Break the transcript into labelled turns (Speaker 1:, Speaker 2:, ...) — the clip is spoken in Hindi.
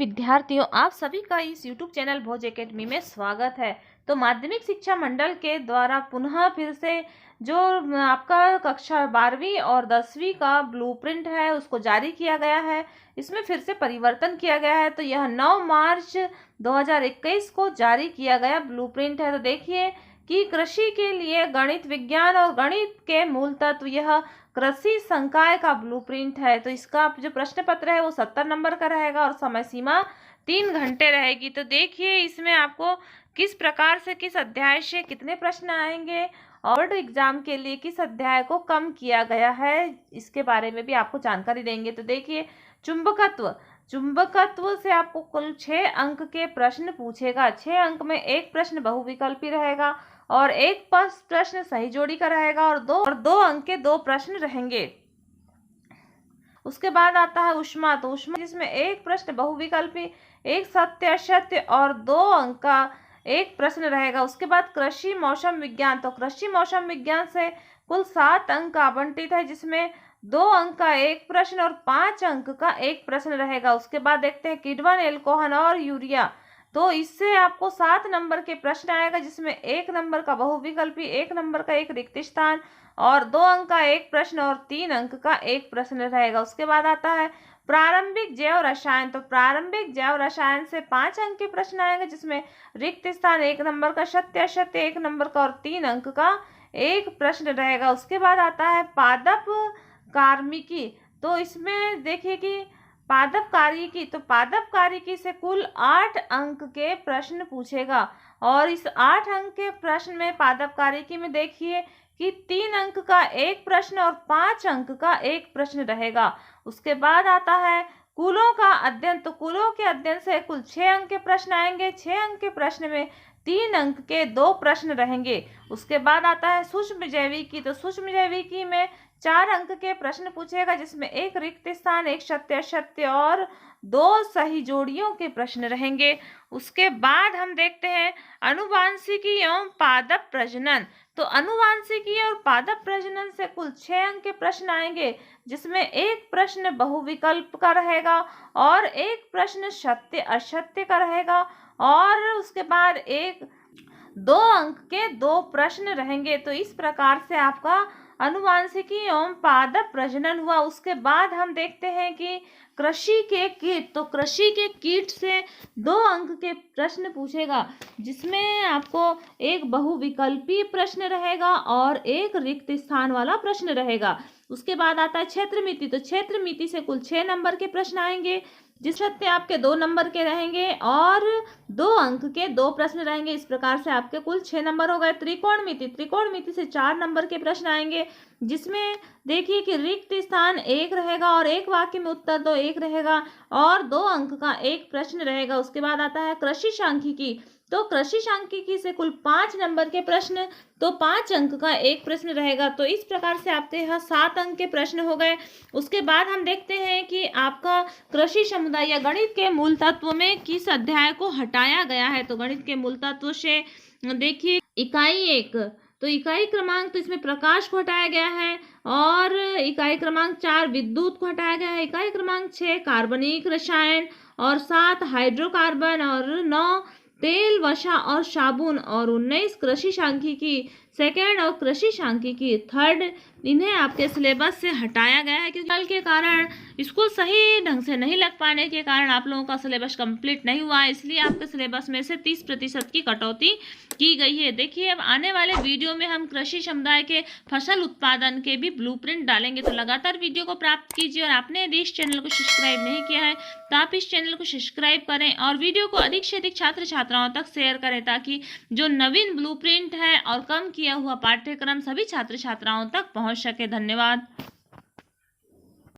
Speaker 1: विद्यार्थियों, आप सभी का इस YouTube चैनल भोज एकेडमी में स्वागत है। तो माध्यमिक शिक्षा मंडल के द्वारा पुनः फिर से जो आपका कक्षा 12वीं और 10वीं का ब्लूप्रिंट है उसको जारी किया गया है। इसमें फिर से परिवर्तन किया गया है। तो यह 9 मार्च 2021 को जारी किया गया ब्लूप्रिंट है। तो देखिए कि कृषि के लिए गणित विज्ञान और गणित के मूल तत्व, यह कृषि संकाय का ब्लूप्रिंट है। तो इसका जो प्रश्न पत्र है वो 70 नंबर का रहेगा और समय सीमा 3 घंटे रहेगी। तो देखिए इसमें आपको किस प्रकार से किस अध्याय से कितने प्रश्न आएंगे और एग्जाम के लिए किस अध्याय को कम किया गया है, इसके बारे में भी आपको जानकारी देंगे। तो देखिए चुंबकत्व से आपको कुल 6 अंक के प्रश्न पूछेगा। 6 अंक में एक प्रश्न बहुविकल्पी रहेगा और एक प्रश्न सही जोड़ी का रहेगा और दो अंक के 2 प्रश्न रहेंगे। उसके बाद आता है ऊष्मा। तो ऊष्मा जिसमें एक प्रश्न बहुविकल्पी, एक सत्य असत्य और 2 अंक का एक प्रश्न रहेगा। उसके बाद कृषि मौसम विज्ञान। तो कृषि मौसम विज्ञान से कुल 7 अंक आवंटित है, जिसमें 2 अंक का एक प्रश्न और 5 अंक का एक प्रश्न रहेगा। उसके बाद देखते हैं किण्वन, एल्कोहल और यूरिया। तो इससे आपको 7 नंबर के प्रश्न आएगा, जिसमें 1 नंबर का बहुविकल्पी, 1 नंबर का एक रिक्त स्थान और 2 अंक का एक प्रश्न और 3 अंक का एक प्रश्न रहेगा। उसके बाद आता है प्रारंभिक जैव रसायन। तो प्रारंभिक जैव रसायन से 5 अंक के प्रश्न आएंगे, जिसमें रिक्त स्थान 1 नंबर का, सत्य असत्य 1 नंबर का और 3 अंक का एक प्रश्न रहेगा। उसके बाद आता है पादप कार्मिकी। तो इसमें देखिए कि पादप कार्यकी, तो पादप कार्यकी से कुल 8 अंक के प्रश्न पूछेगा और इस 8 अंक के प्रश्न में पादप कार्यकी में देखिए कि 3 अंक का एक प्रश्न और 5 अंक का एक प्रश्न रहेगा। उसके बाद आता है कुलों का अध्ययन। तो कुलों के अध्ययन से कुल 6 अंक के प्रश्न आएंगे। 6 अंक के प्रश्न में 3 अंक के 2 प्रश्न रहेंगे। उसके बाद आता है सूक्ष्म जैविकी। तो सूक्ष्म जैविकी में 4 अंक के प्रश्न पूछेगा, जिसमें एक रिक्त स्थान, एक सत्य असत्य और 2 सही जोड़ियों के प्रश्न रहेंगे। उसके बाद हम देखते हैं अनुवांशिकी एवं पादप प्रजनन। तो अनुवांशिकी और पादप प्रजनन से कुल 6 अंक के प्रश्न आएंगे, जिसमें एक प्रश्न बहुविकल्प का रहेगा और एक प्रश्न सत्य असत्य का रहेगा और उसके बाद 2 अंक के 2 प्रश्न रहेंगे। तो इस प्रकार से आपका अनुवांशिकी एवं पादप प्रजनन हुआ। उसके बाद हम देखते हैं कि कृषि के कीट। तो कृषि के कीट से 2 अंक के प्रश्न पूछेगा, जिसमें आपको एक बहुविकल्पी प्रश्न रहेगा और एक रिक्त स्थान वाला प्रश्न रहेगा। उसके बाद आता है क्षेत्र मिति। तो क्षेत्र मिति से कुल 6 नंबर के प्रश्न आएंगे, जिसमें आपके 2 नंबर के रहेंगे और 2 अंक के 2 प्रश्न रहेंगे। इस प्रकार से आपके कुल 6 नंबर हो गए। त्रिकोण मिति। त्रिकोण मिति से 4 नंबर के प्रश्न आएंगे, जिसमें देखिए कि रिक्त स्थान 1 रहेगा और एक वाक्य में उत्तर दो 1 रहेगा और 2 अंक का एक प्रश्न रहेगा। उसके बाद आता है कृषि सांख्यिकी। तो कृषि सांख्यिकी से कुल 5 नंबर के प्रश्न, तो 5 अंक का एक प्रश्न रहेगा। तो इस प्रकार से आपके यहाँ 7 अंक के प्रश्न हो गए। उसके बाद हम देखते हैं कि आपका कृषि समुदाय या गणित के मूल तत्व में किस अध्याय को हटाया गया है। तो गणित के मूल तत्व से देखिए इकाई 1, तो इकाई क्रमांक, तो इसमें प्रकाश को हटाया गया है और इकाई क्रमांक 4 विद्युत को हटाया गया है। इकाई क्रमांक 6 कार्बनिक रसायन और 7 हाइड्रोकार्बन और 9 तेल, वसा और साबुन और 19 कृषि सांख्यिकी सेकेंड और कृषि सांख्यिकी थर्ड, इन्हें आपके सिलेबस से हटाया गया है, क्योंकि कल के कारण स्कूल सही ढंग से नहीं लग पाने के कारण आप लोगों का सिलेबस कंप्लीट नहीं हुआ, इसलिए आपके सिलेबस में से 30% की कटौती की गई है। देखिए अब आने वाले वीडियो में हम कृषि समुदाय के फसल उत्पादन के भी ब्लूप्रिंट डालेंगे। तो लगातार वीडियो को प्राप्त कीजिए और आपने यदि इस चैनल को सब्सक्राइब नहीं किया है तो आप इस चैनल को सब्सक्राइब करें और वीडियो को अधिक से अधिक छात्र छात्राओं तक शेयर करें, ताकि जो नवीन ब्लूप्रिंट है और कम किया हुआ पाठ्यक्रम सभी छात्र छात्राओं तक पहुंच सके। धन्यवाद।